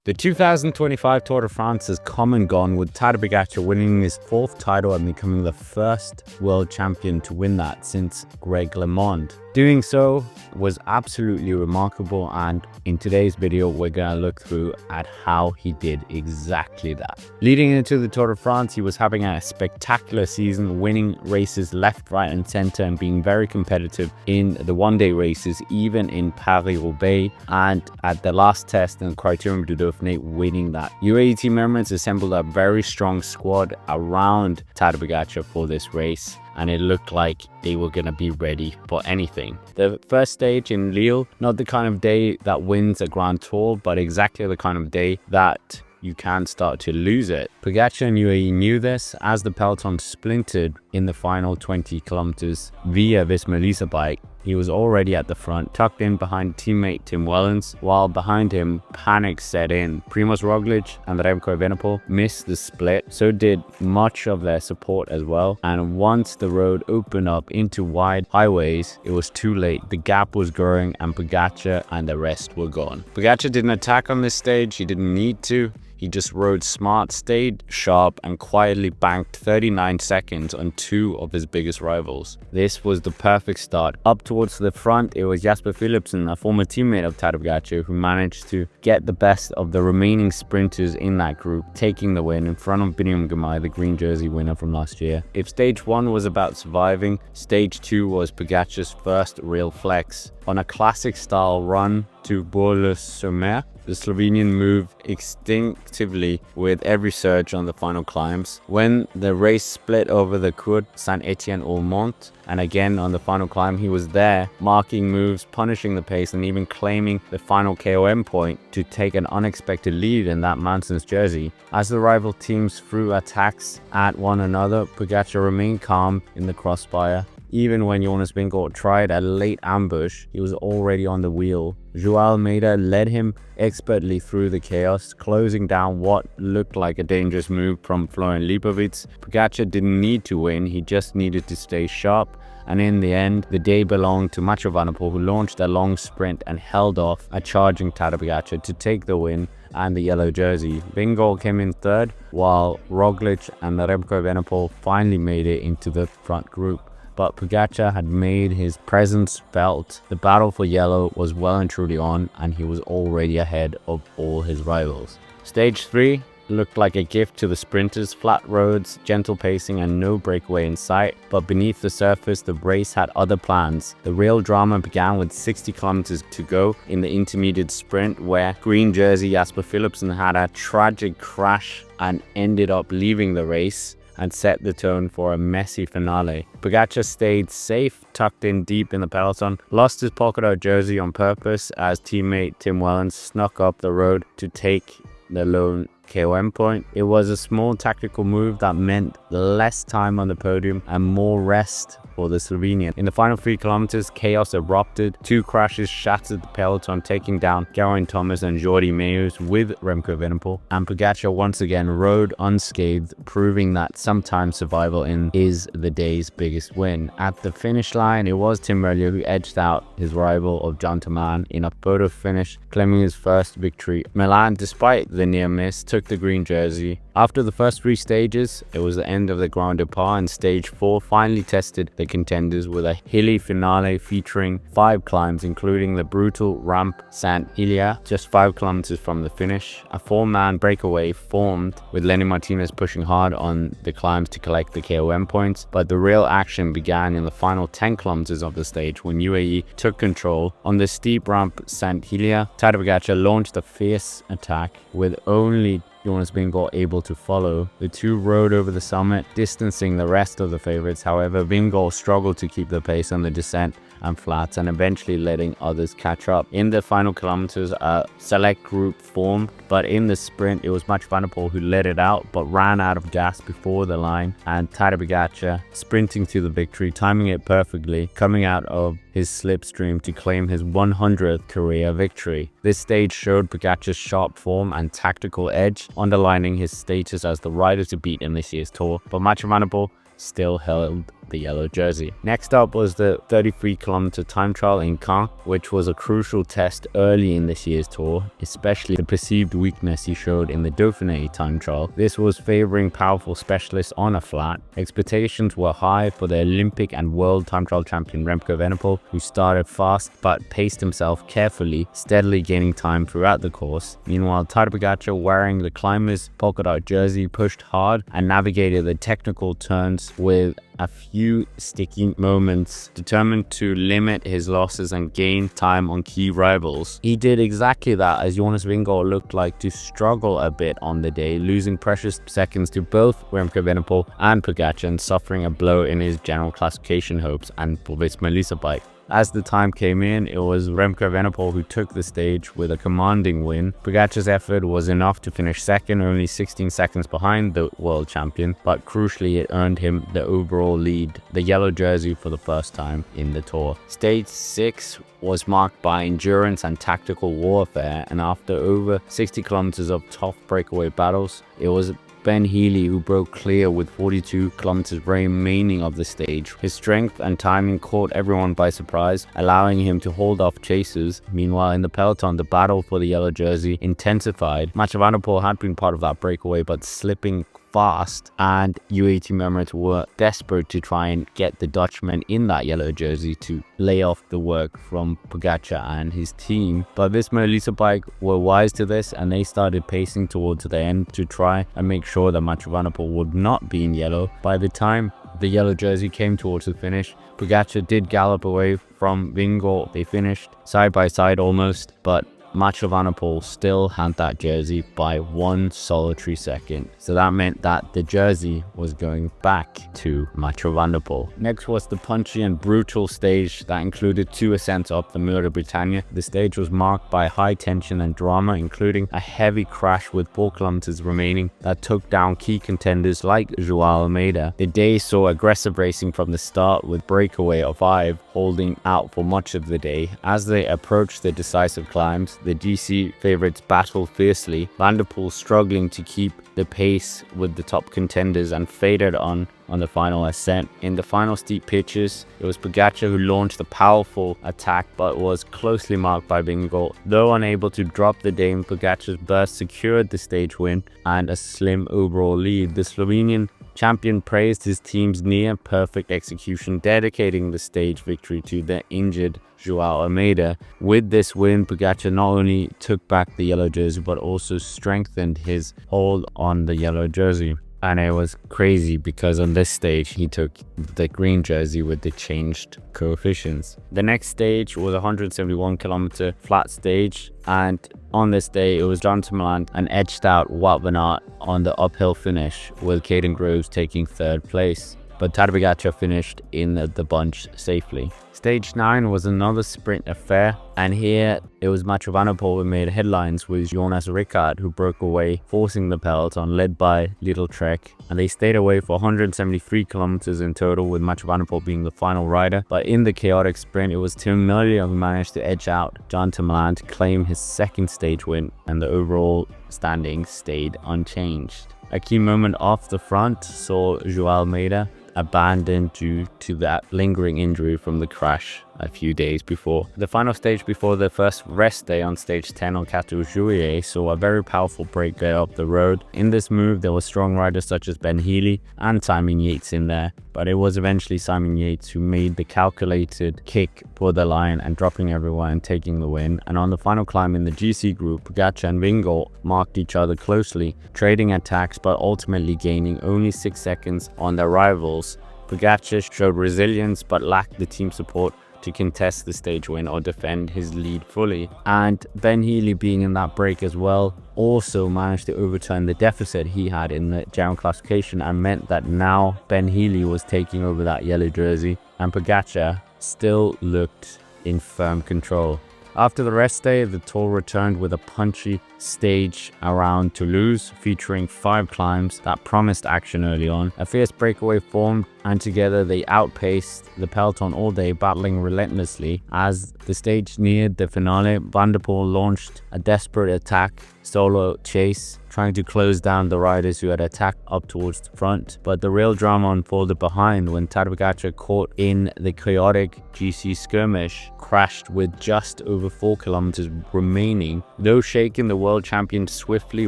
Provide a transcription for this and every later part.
The 2025 Tour de France has come and gone, with Tadej Pogacar winning his 4th title and becoming the first world champion to win that since Greg LeMond. Doing so was absolutely remarkable, and in today's video we're going to look through at how he did exactly that. Leading into the Tour de France, he was having a spectacular season, winning races left, right and center and being very competitive in the one-day races, even in Paris-Roubaix, and at the last test in Criterium du Dauphiné, winning that. UAE Team Emirates assembled a very strong squad around Tadej Pogacar for this race, and it looked like they were going to be ready for anything. The first stage in Lille, not the kind of day that wins a Grand Tour, but exactly the kind of day that you can start to lose it. Pogacar and UAE knew this, as the peloton splintered in the final 20 kilometers via Visma bike. He was already at the front, tucked in behind teammate Tim Wellens, while behind him panic set in. Primož Roglič and Remco Evenepoel missed the split, so did much of their support as well, and once the road opened up into wide highways, it was too late. The gap was growing and Pogacar and the rest were gone. Pogacar didn't attack on this stage, he didn't need to. He just rode smart, stayed sharp and quietly banked 39 seconds on 2 of his biggest rivals. This was the perfect start. Up towards the front, it was Jasper Philipsen, a former teammate of Tadej Pogacar, who managed to get the best of the remaining sprinters in that group, taking the win in front of Biniam Girmay, the green jersey winner from last year. If stage 1 was about surviving, stage 2 was Pogacar's first real flex. On a classic style run to Bourg-le-Sommer, the Slovenian moved instinctively with every surge on the final climbs. When the race split over the Cour Saint-Etienne-Aumont, and again on the final climb, he was there, marking moves, punishing the pace, and even claiming the final KOM point to take an unexpected lead in that mountain's jersey. As the rival teams threw attacks at one another, Pogacar remained calm in the crossfire. Even when Jonas Vingegaard tried a late ambush, he was already on the wheel. Joao Almeida led him expertly through the chaos, closing down what looked like a dangerous move from Florian Lipovic. Pogacar didn't need to win, he just needed to stay sharp. And in the end, the day belonged to Mathieu van der Poel, who launched a long sprint and held off a charging Tadej Pogacar to take the win and the yellow jersey. Vingegaard came in third, while Roglic and Remco Evenepoel finally made it into the front group. But Pogacar had made his presence felt. The battle for yellow was well and truly on, and he was already ahead of all his rivals. Stage 3 looked like a gift to the sprinters. Flat roads, gentle pacing and no breakaway in sight, but beneath the surface the race had other plans. The real drama began with 60 kilometers to go in the intermediate sprint, where green jersey Jasper Philipsen had a tragic crash and ended up leaving the race and set the tone for a messy finale. Pogacar stayed safe, tucked in deep in the peloton, lost his polka dot jersey on purpose as teammate Tim Wellens snuck up the road to take the lone KOM point. It was a small tactical move that meant less time on the podium and more rest for the Slovenian. In the final 3 kilometers, chaos erupted. 2 crashes shattered the peloton, taking down Geraint Thomas and Jordi Meeus with Remco Evenepoel. And Pogacar once again rode unscathed, proving that sometimes survival is the day's biggest win. At the finish line, it was Tim Merlier who edged out his rival of John Taman in a photo finish, claiming his first victory. Milan, despite the near miss, took the green jersey. After the first 3 stages, it was the end of the Grand Depart, and stage 4 finally tested the contenders with a hilly finale featuring 5 climbs, including the brutal ramp Saint Hilaire, just 5 kilometers from the finish. A 4-man breakaway formed, with Lenny Martinez pushing hard on the climbs to collect the KOM points, but the real action began in the final 10 kilometers of the stage when UAE took control. On the steep ramp Saint Hilaire, Tadej Pogacar launched a fierce attack, with only Jonas Vingegaard able to follow. The two rode over the summit, distancing the rest of the favorites. However, Vingegaard struggled to keep the pace on the descent and flats, and eventually letting others catch up. In the final kilometers, a select group formed, but in the sprint, it was Mathieu van der Poel who led it out, but ran out of gas before the line, and Tadej Pogacar sprinting to the victory, timing it perfectly, coming out of his slipstream to claim his 100th career victory. This stage showed Pogacar's sharp form and tactical edge, underlining his status as the rider to beat in this year's Tour. But Mathieu van der Poel still held the yellow jersey. Next up was the 33-kilometer time trial in Caen, which was a crucial test early in this year's tour, especially the perceived weakness he showed in the Dauphiné time trial. This was favoring powerful specialists on a flat. Expectations were high for the Olympic and world time trial champion Remco Evenepoel, who started fast but paced himself carefully, steadily gaining time throughout the course. Meanwhile, Tadej Pogacar, wearing the climber's polka dot jersey, pushed hard and navigated the technical turns with a few sticky moments, determined to limit his losses and gain time on key rivals. He did exactly that, as Jonas Vingegaard looked like to struggle a bit on the day, losing precious seconds to both Remco Evenepoel and Pogacar and suffering a blow in his general classification hopes and for Visma bike. As the time came in, it was Remco Evenepoel who took the stage with a commanding win. Pogacar's effort was enough to finish second, only 16 seconds behind the world champion, but crucially it earned him the overall lead, the yellow jersey, for the first time in the Tour. Stage 6 was marked by endurance and tactical warfare, and after over 60 kilometers of tough breakaway battles, it was Ben Healy who broke clear with 42 kilometers remaining of the stage. His strength and timing caught everyone by surprise, allowing him to hold off chasers. Meanwhile, in the peloton, the battle for the yellow jersey intensified. Mathieu van der Poel had been part of that breakaway, but slipping fast, and UAE team Emirates were desperate to try and get the Dutchman in that yellow jersey to lay off the work from Pogacar and his team. But Visma bike were wise to this, and they started pacing towards the end to try and make sure that Mathieu van der Poel would not be in yellow. By the time the yellow jersey came towards the finish, Pogacar did gallop away from Vingegaard. They finished side by side almost, but Mathieu van der Poel still had that jersey by 1 solitary second. So that meant that the jersey was going back to Mathieu van der Poel. Next was the punchy and brutal stage that included 2 ascents up the Mur de Bretagne. The stage was marked by high tension and drama, including a heavy crash with 4 kilometers remaining that took down key contenders like Joao Almeida. The day saw aggressive racing from the start, with breakaway of 5 holding out for much of the day. As they approached the decisive climbs, the GC favourites battled fiercely, Van der Poel struggling to keep the pace with the top contenders and faded on the final ascent. In the final steep pitches, it was Pogacar who launched a powerful attack but was closely marked by Vingegaard. Though unable to drop the Dane, Pogacar's burst secured the stage win and a slim overall lead. The Slovenian champion praised his team's near-perfect execution, dedicating the stage victory to the injured Joao Almeida. With this win, Pogacar not only took back the yellow jersey but also strengthened his hold on the yellow jersey. And it was crazy because on this stage he took the green jersey with the changed coefficients. The next stage was a 171-kilometer flat stage, and on this day it was Jonathan Milan and edged out Wout van Aert on the uphill finish, with Caden Groves taking 3rd place. But Tadej Pogacar finished in the bunch safely. Stage 9 was another sprint affair, and here it was Mathieu van der Poel who made headlines with Jonas Ricard, who broke away, forcing the peloton, led by Little Trek, and they stayed away for 173 kilometers in total, with Mathieu van der Poel being the final rider. But in the chaotic sprint, it was Tim Merlier who managed to edge out Jonathan Milan to claim his 2nd stage win, and the overall standings stayed unchanged. A key moment off the front saw Joao Almeida abandoned due to that lingering injury from the crash a few days before. The final stage before the first rest day on stage 10 on Cateau Juillet saw a very powerful break there up the road. In this move, there were strong riders such as Ben Healy and Simon Yates in there, but it was eventually Simon Yates who made the calculated kick for the line and dropping everyone and taking the win. And on the final climb in the GC group, Pogacar and Vingegaard marked each other closely, trading attacks but ultimately gaining only 6 seconds on their rivals. Pogacar showed resilience but lacked the team support to contest the stage win or defend his lead fully. And Ben Healy, being in that break as well, also managed to overturn the deficit he had in the general classification, and meant that now Ben Healy was taking over that yellow jersey, and Pogacar still looked in firm control. After the rest day, the Tour returned with a punchy stage around Toulouse, featuring 5 climbs that promised action early on. A fierce breakaway formed, and together they outpaced the peloton all day, battling relentlessly. As the stage neared the finale, Van der Poel launched a desperate attack, solo chase, trying to close down the riders who had attacked up towards the front. But the real drama unfolded behind when Tadej Pogacar, caught in the chaotic GC skirmish, crashed with just over 4 kilometers remaining. Though shaken, the world champion swiftly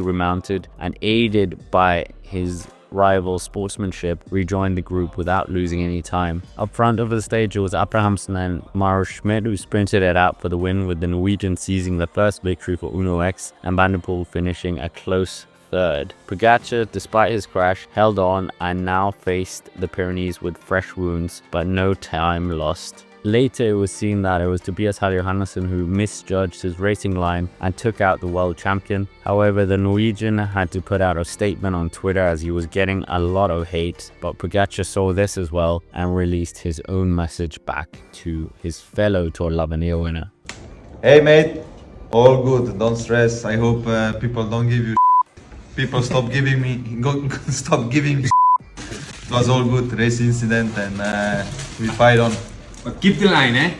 remounted and, aided by his rival sportsmanship, rejoined the group without losing any time. Up front of the stage, it was Abrahamsen and Mauro Schmidt who sprinted it out for the win, with the Norwegian seizing the first victory for Uno X and Van der Poel finishing a close third. Pogacar, despite his crash, held on and now faced the Pyrenees with fresh wounds, but no time lost. Later, it was seen that it was Tobias Johannesson who misjudged his racing line and took out the world champion. However, the Norwegian had to put out a statement on Twitter as he was getting a lot of hate, but Pogacar saw this as well and released his own message back to his fellow Tour L'Avenir winner. Hey mate, all good, don't stress. I hope people don't give you people stop giving me It was all good, race incident, and we fight on. But keep the line, eh?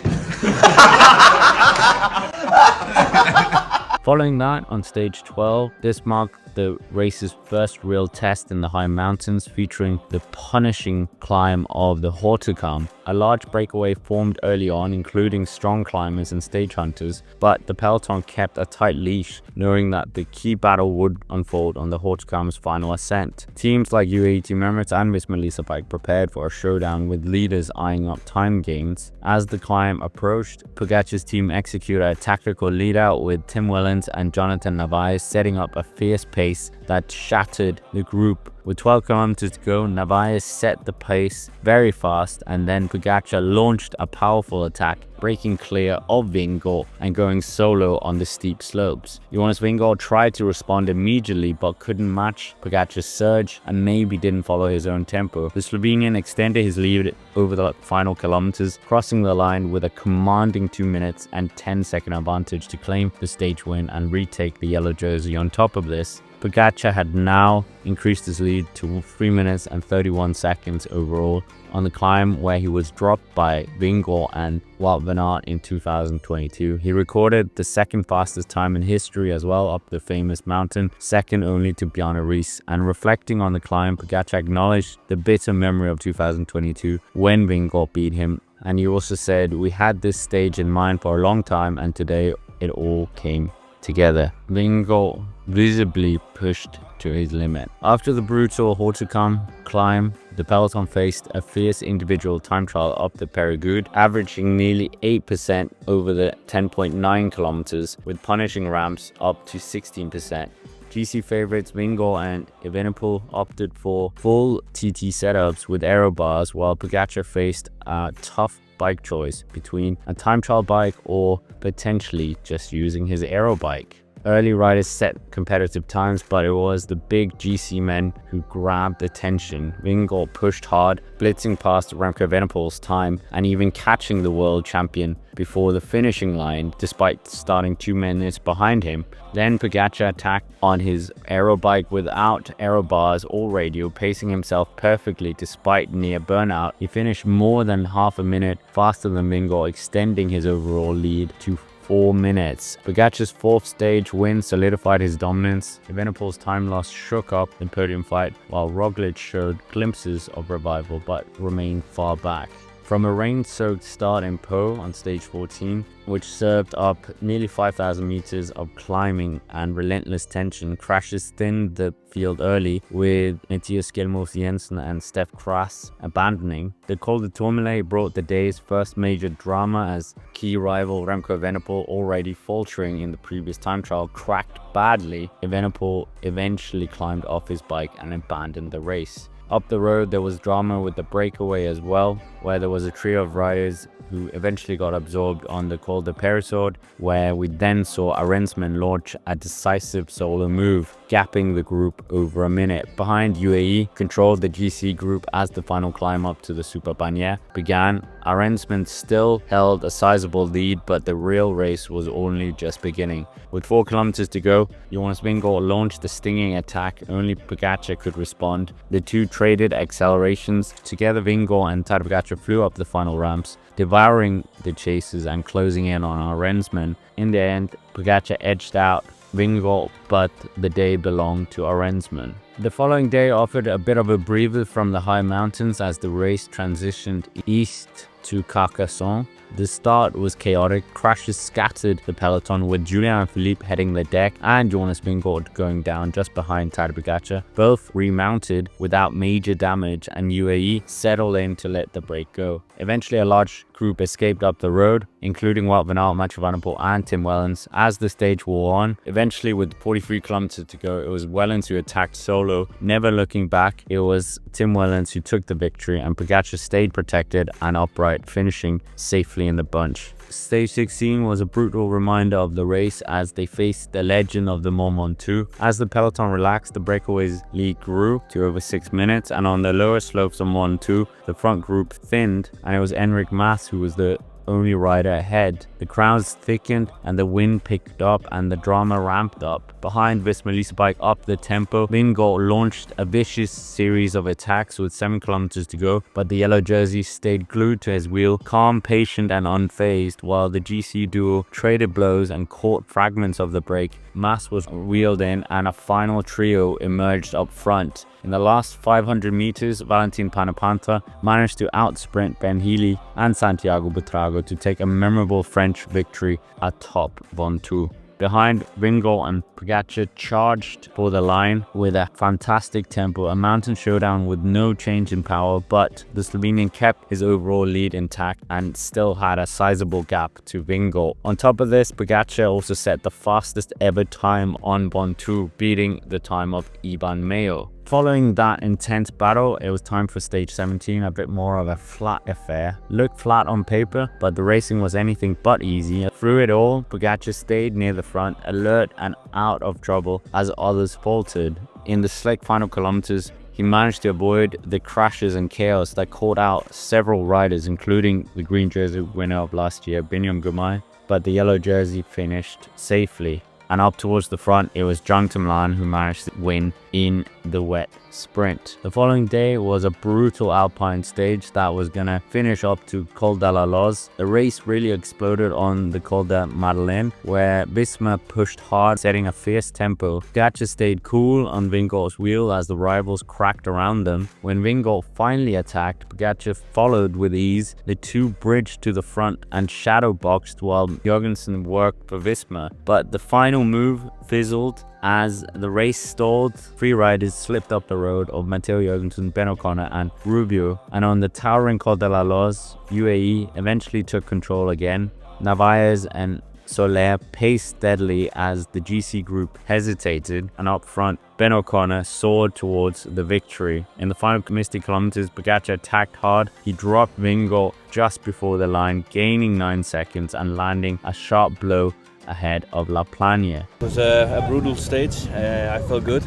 Following that, on stage 12, this marked the race's first real test in the high mountains, featuring the punishing climb of the Hautacam. A large breakaway formed early on, including strong climbers and stage hunters, but the peloton kept a tight leash, knowing that the key battle would unfold on the Hautacam's final ascent. Teams like UAE Team Emirates and Miss Melissa Bike prepared for a showdown, with leaders eyeing up time gains. As the climb approached, Pogacar's team executed a tactical lead-out, with Tim Wellens and Jonathan Narvaez setting up a fierce pace that shattered the group. With 12 kilometers to go, Narvaez set the pace very fast, and then Pogacar launched a powerful attack, breaking clear of Vingegaard and going solo on the steep slopes. Jonas Vingegaard tried to respond immediately but couldn't match Pogacar's surge and maybe didn't follow his own tempo. The Slovenian extended his lead over the final kilometers, crossing the line with a commanding 2 minutes and 10-second advantage to claim the stage win and retake the yellow jersey. On top of this, Pogacar had now increased his lead to 3 minutes and 31 seconds overall on the climb, where he was dropped by Vingegaard and Wout van Aert in 2022. He recorded the second fastest time in history as well up the famous mountain, second only to Bjarne Riis. And reflecting on the climb, Pogacar acknowledged the bitter memory of 2022 when Vingegaard beat him. And he also said, "We had this stage in mind for a long time, and today it all came together." Vingegaard visibly pushed to his limit. After the brutal Hautacam climb, the peloton faced a fierce individual time trial up the Périgord, averaging nearly 8% over the 10.9 kilometers, with punishing ramps up to 16%. GC favorites Vingegaard and Evenepoel opted for full TT setups with aero bars, while Pogacar faced a tough bike choice between a time trial bike or potentially just using his aero bike. Early riders set competitive times, but it was the big GC men who grabbed attention. Vingegaard pushed hard, blitzing past Remco Evenepoel's time and even catching the world champion before the finishing line, despite starting 2 minutes behind him. Then Pogacar attacked on his aero bike without aero bars or radio, pacing himself perfectly despite near burnout. He finished more than half a minute faster than Vingegaard, extending his overall lead to 4 minutes. Pogacar's fourth stage win solidified his dominance. Evenepoel's time loss shook up the podium fight, while Roglic showed glimpses of revival but remained far back. From a rain-soaked start in Po on stage 14, which served up nearly 5,000 meters of climbing and relentless tension, crashes thinned the field early, with Mathias Skjelmose Jensen and Steph Kras abandoning. The Col de Tourmalet brought the day's first major drama, as key rival Remco Evenepoel, already faltering in the previous time trial, cracked badly. Evenepoel eventually climbed off his bike and abandoned the race. Up the road, there was drama with the breakaway as well, where there was a trio of riders who eventually got absorbed on the Col de Périssord, where we then saw Arensman launch a decisive solo move, gapping the group over a minute. Behind, UAE controlled the GC group as the final climb up to the Super Bagnéres began. Arensman still held a sizable lead, but the real race was only just beginning. With 4 kilometers to go, Jonas Vingegaard launched a stinging attack. Only Pogacar could respond. The two traded accelerations. Together, Vingegaard and Tadej Pogacar flew up the final ramps, devouring the chasers and closing in on Arensman. In the end, Pogacar edged out Vingegaard, but the day belonged to Arensman. The following day offered a bit of a breather from the high mountains as the race transitioned east to Carcassonne. The start was chaotic. Crashes scattered the peloton, with Julian Philippe heading the deck and Jonas Vingegaard going down just behind Tadej Pogacar. Both remounted without major damage, and UAE settled in to let the break go. Eventually, a large group escaped up the road, including Wout van Aert, Mathieu van der Poel and Tim Wellens, as the stage wore on. Eventually, with 43 kilometers to go, it was Wellens who attacked solo. Never looking back, it was Tim Wellens who took the victory, and Pogacar stayed protected and upright, finishing safely in the bunch. Stage 16 was a brutal reminder of the race as they faced the legend of the Mont Ventoux. As the peloton relaxed, the breakaways lead grew to over 6 minutes, and on the lower slopes of Mont Ventoux, the front group thinned, and it was Enric Mas who was the only rider ahead. The crowds thickened and the wind picked up and the drama ramped up. Behind, Visma Lease Bike upped the tempo. Vingegaard launched a vicious series of attacks with 7 kilometers to go, but the yellow jersey stayed glued to his wheel, calm, patient and unfazed, while the GC duo traded blows and caught fragments of the break. Mas was wheeled in and a final trio emerged up front. In the last 500 meters, Valentin Panapanta managed to outsprint Ben Healy and Santiago Buitrago to take a memorable French victory atop Ventoux. Behind, Vingegaard and Pogacar charged for the line with a fantastic tempo, a mountain showdown with no change in power, but the Slovenian kept his overall lead intact and still had a sizable gap to Vingegaard. On top of this, Pogacar also set the fastest ever time on Ventoux, beating the time of Iban Mayo. Following that intense battle, it was time for stage 17, a bit more of a flat affair. Looked flat on paper, but the racing was anything but easy. Through it all, Pogacar stayed near the front, alert and out of trouble as others faltered. In the slick final kilometers, he managed to avoid the crashes and chaos that caught out several riders, including the green jersey winner of last year, Biniam Girmay, but the yellow jersey finished safely. And up towards the front, it was Jung Tumlan who managed to win in the wet sprint. The following day was a brutal alpine stage that was gonna finish up to Col de la Loze. The race really exploded on the Col de Madeleine, where Visma pushed hard, setting a fierce tempo. Pogacar stayed cool on Vingegaard's wheel as the rivals cracked around them. When Vingegaard finally attacked, Pogacar followed with ease. The two bridged to the front and shadow boxed while Jorgensen worked for Visma, but the final move fizzled as the race stalled. 3 riders slipped up the road of Matteo Jorgensen, Ben O'Connor and Rubio, and on the towering Col de la Loze, UAE eventually took control again. Narvaez and Soler paced steadily as the GC group hesitated, and up front, Ben O'Connor soared towards the victory. In the final misty kilometers, Pogacar attacked hard. He dropped Vingegaard just before the line, gaining 9 seconds and landing a sharp blow ahead of La Plagne. It was a brutal stage. I felt good.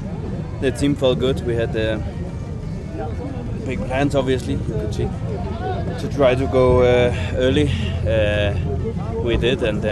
The team felt good. We had big plans, obviously, you could see, to try to go early. We did, and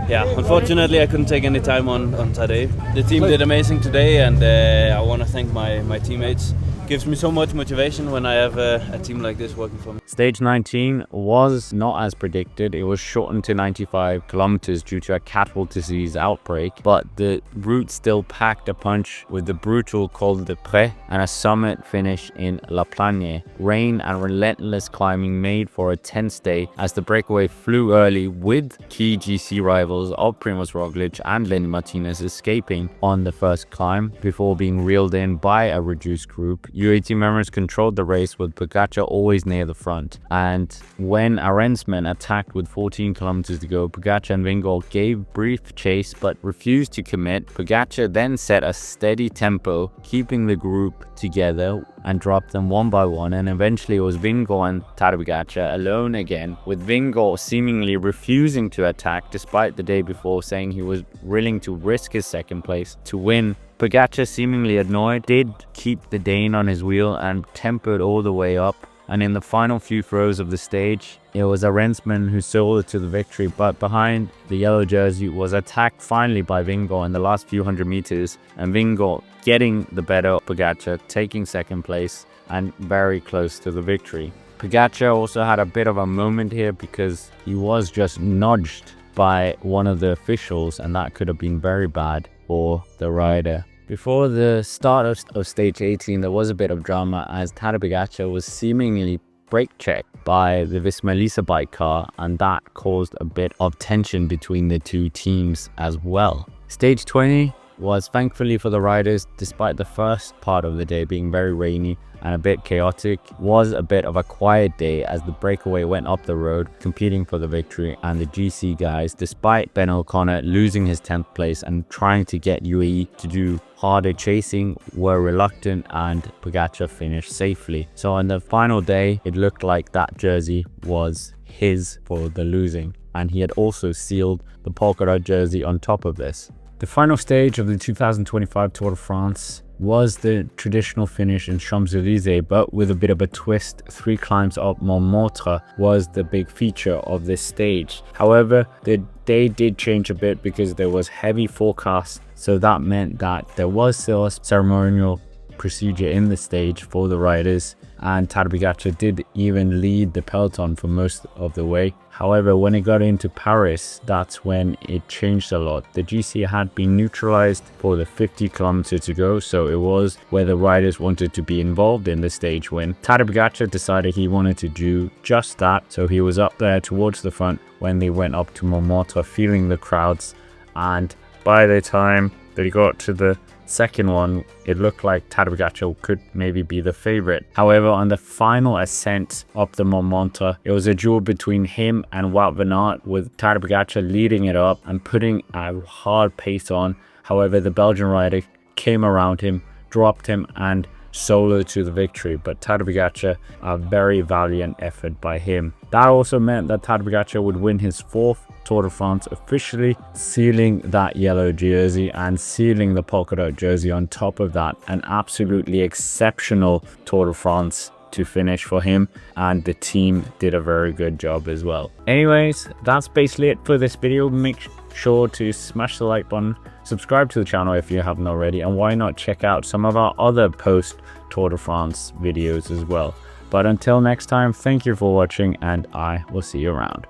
yeah, unfortunately I couldn't take any time on Tadej. The team did amazing today, and I want to thank my teammates. Gives me so much motivation when I have a team like this working for me. Stage 19 was not as predicted. It was shortened to 95 kilometers due to a cattle disease outbreak, but the route still packed a punch with the brutal Col de Pré and a summit finish in La Plagne. Rain and relentless climbing made for a tense day as the breakaway flew early, with key GC rivals of Primož Roglic and Lenny Martinez escaping on the first climb before being reeled in by a reduced group. UAE team members controlled the race with Pogacar always near the front, and when Arensman attacked with 14 kilometers to go, Pogacar and Vingegaard gave brief chase but refused to commit. Pogacar then set a steady tempo, keeping the group together, and dropped them one by one, and eventually it was Vingegaard and Tadej Pogacar alone again, with Vingegaard seemingly refusing to attack despite the day before saying he was willing to risk his second place to win. Pogacar, seemingly annoyed, did keep the Dane on his wheel and tempered all the way up, and in the final few throws of the stage, it was Arensman who soared to the victory, but behind, the yellow jersey was attacked finally by Vingegaard in the last few hundred meters, and Vingegaard getting the better of Pogacar, taking second place and very close to the victory. Pogacar also had a bit of a moment here because he was just nudged by one of the officials, and that could have been very bad for the rider. Before the start of stage 18, there was a bit of drama as Tadej Pogacar was seemingly brake checked by the Visma Lease bike car, and that caused a bit of tension between the two teams as well. Stage 20 was thankfully for the riders, despite the first part of the day being very rainy and a bit chaotic, was a bit of a quiet day as the breakaway went up the road competing for the victory, and the GC guys, despite Ben O'Connor losing his 10th place and trying to get UAE to do harder chasing, were reluctant, and Pogacar finished safely. So on the final day, it looked like that jersey was his for the losing, and he had also sealed the polka dot jersey on top of this. The final stage of the 2025 Tour de France was the traditional finish in Champs-Élysées, but with a bit of a twist. 3 climbs up Montmartre was the big feature of this stage. However, the day did change a bit because there was heavy forecast, so that meant that there was still a ceremonial procedure in the stage for the riders, and Tadej Pogacar did even lead the peloton for most of the way. However, when it got into Paris, that's when it changed a lot. The GC had been neutralized for the 50 kilometers to go, so it was where the riders wanted to be involved in the stage win. Tadej Pogacar decided he wanted to do just that, so he was up there towards the front when they went up to Montmartre, feeling the crowds, and by the time that he got to the second one, it looked like Tadej Pogacar could maybe be the favorite. However, on the final ascent up the Montmartre, it was a duel between him and Wout van Aert, with Tadej Pogacar leading it up and putting a hard pace on. However, the Belgian rider came around him, dropped him, and soloed to the victory. But Tadej Pogacar, a very valiant effort by him. That also meant that Tadej Pogacar would win his 4th Tour de France, officially sealing that yellow jersey and sealing the polka dot jersey on top of that. An absolutely exceptional Tour de France to finish for him, and the team did a very good job as well. Anyways, that's basically it for this video. Make sure to smash the like button, subscribe to the channel if you haven't already, and why not check out some of our other post Tour de France videos as well. But until next time, thank you for watching, and I will see you around.